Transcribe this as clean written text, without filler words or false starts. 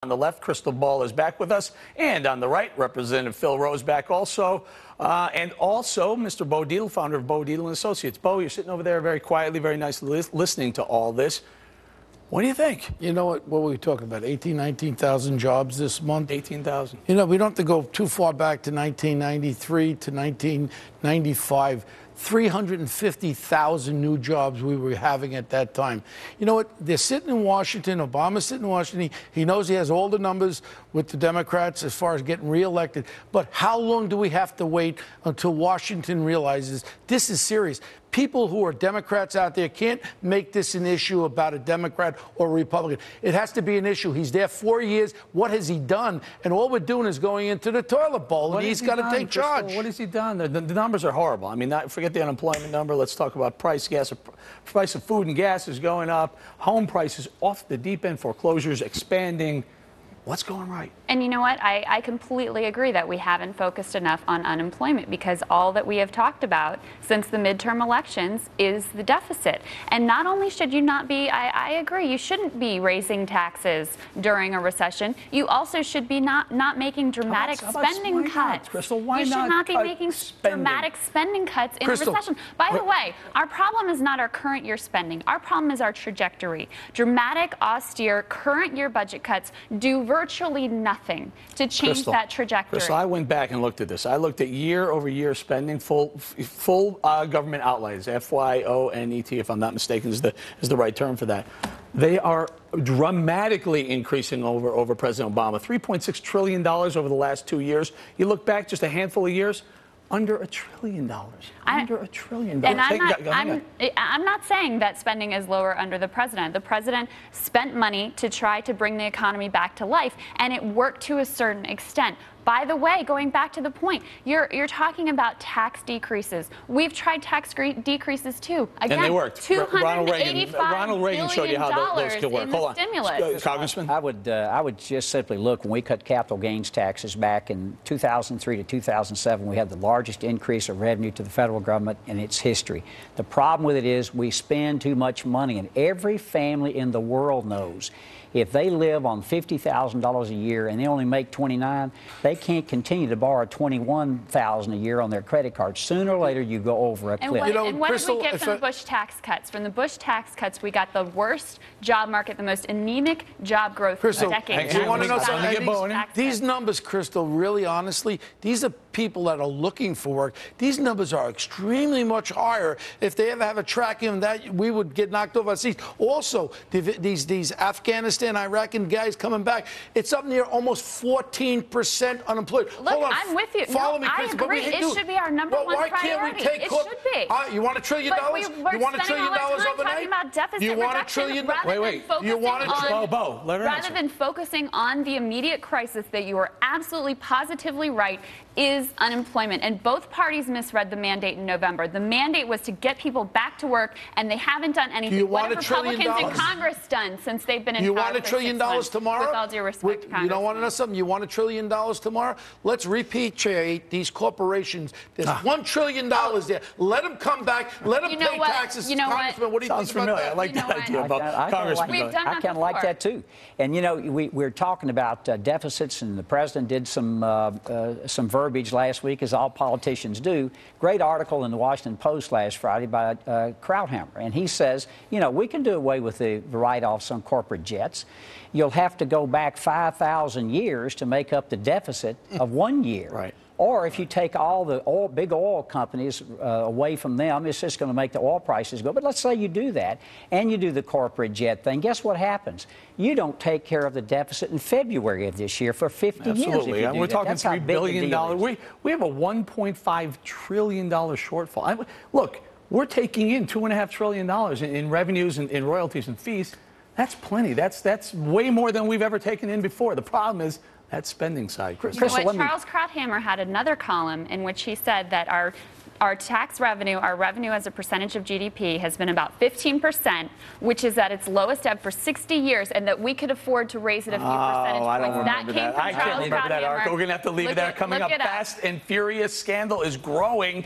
On the left, Crystal Ball is back with us, and on the right, Representative Phil Rose back also, and also Mr. Bo Dietl, founder of Bo Dietl & Associates. Bo, you're sitting over there very quietly, very nicely listening to all this. What do you think? You know what were we talking about? 19,000 jobs this month? 18,000. You know, we don't have to go too far back to 1993 to 1995. 350,000 new jobs we were having at that time. You know what? They're sitting in Washington. Obama's sitting in Washington. He knows he has all the numbers with the Democrats as far as getting reelected. But how long do we have to wait until Washington realizes this is serious? People who are Democrats out there can't make this an issue about a Democrat or a Republican. It has to be an issue. He's there 4 years. What has he done? And all we're doing is going into the toilet bowl, and he's got to take charge. What has he done? The numbers are horrible. I mean, forget the unemployment number. Let's talk about price of food and gas is going up. Home prices off the deep end. Foreclosures expanding. What's going right? And you know what? I completely agree that we haven't focused enough on unemployment, because all that we have talked about since the midterm elections is the deficit. And not only should you not be, I agree, you shouldn't be raising taxes during a recession. You also should be not making dramatic spending cuts. Crystal, why you should not be making dramatic spending cuts in a recession. By the way, our problem is not our current year spending. Our problem is our trajectory. Dramatic, austere, current year budget cuts do virtually nothing to change that trajectory. Crystal, I went back and looked at this. I looked at year-over-year spending, full government outlays, FYONET, if I'm not mistaken, is the right term for that. They are dramatically increasing over President Obama. $3.6 trillion over the last 2 years. You look back just a handful of years, under $1 trillion. Under $1 trillion. And I'm not saying that spending is lower under the president. The president spent money to try to bring the economy back to life, and it worked to a certain extent. By the way, going back to the point, you're talking about tax decreases. We've tried tax decreases too. Again, and they worked. Ronald Reagan showed you how those could work. Hold on, Congressman. I would just simply look, when we cut capital gains taxes back in 2003 to 2007, we had the largest increase of revenue to the federal government in its history. The problem with it is we spend too much money, and every family in the world knows if they live on $50,000 a year and they only make $29,000, they can't continue to borrow $21,000 a year on their credit card. Sooner or later, you go over a cliff. And what did we get from the Bush tax cuts? From the Bush tax cuts, we got the worst job market, the most anemic job growth in decades. You want to know something? These numbers, Crystal, really honestly, these are people that are looking for work. These numbers are extremely much higher. If they ever have a tracking that, we would get knocked off our seats. Also, these Afghanistan, Iraqi guys coming back, it's up near almost 14% unemployed. Look, hold on, I'm with you. Follow me, I agree. It should be our number one priority. Why can't we take? It should be. You want $1 trillion? You want $1 trillion overnight? About deficit you want $1 trillion? Wait. You want rather than focusing on the immediate crisis that you are absolutely positively right is unemployment. And both parties misread the mandate in November. The mandate was to get people back to work, and they haven't done anything. What have Republicans in Congress done since they've been in power? You want $1 trillion tomorrow? With all due respect, Congressman. You don't want to know something? You want $1 trillion tomorrow? Let's repatriate these corporations. There's $1 trillion there. Let them come back. Let them pay taxes. You know Congressman, what do you Sounds think about familiar. that? I like that idea about Congressman. I kind of like that too. And you know, we're talking about deficits, and the president did some verbiage last week, as all politicians do. Great article in the Washington Post last Friday by Krauthammer, and he says, you know, we can do away with the write-offs on corporate jets. You'll have to go back 5,000 years to make up the deficit of 1 year. Right. Or if you take all the big oil companies away from them, it's just going to make the oil prices go. But let's say you do that, and you do the corporate jet thing. Guess what happens? You don't take care of the deficit in February of this year for 50 years. Absolutely. We're talking $3 billion. We have a $1.5 trillion shortfall. Look, we're taking in $2.5 trillion in revenues and in royalties and fees. That's plenty. That's way more than we've ever taken in before. The problem is that spending side. Charles Krauthammer had another column in which he said that our tax revenue, our revenue as a percentage of GDP has been about 15%, which is at its lowest ebb for 60 years, and that we could afford to raise it a few percentage points. I don't remember that. I can't remember that article. We're going to have to leave it there. Coming up, Fast and Furious scandal is growing.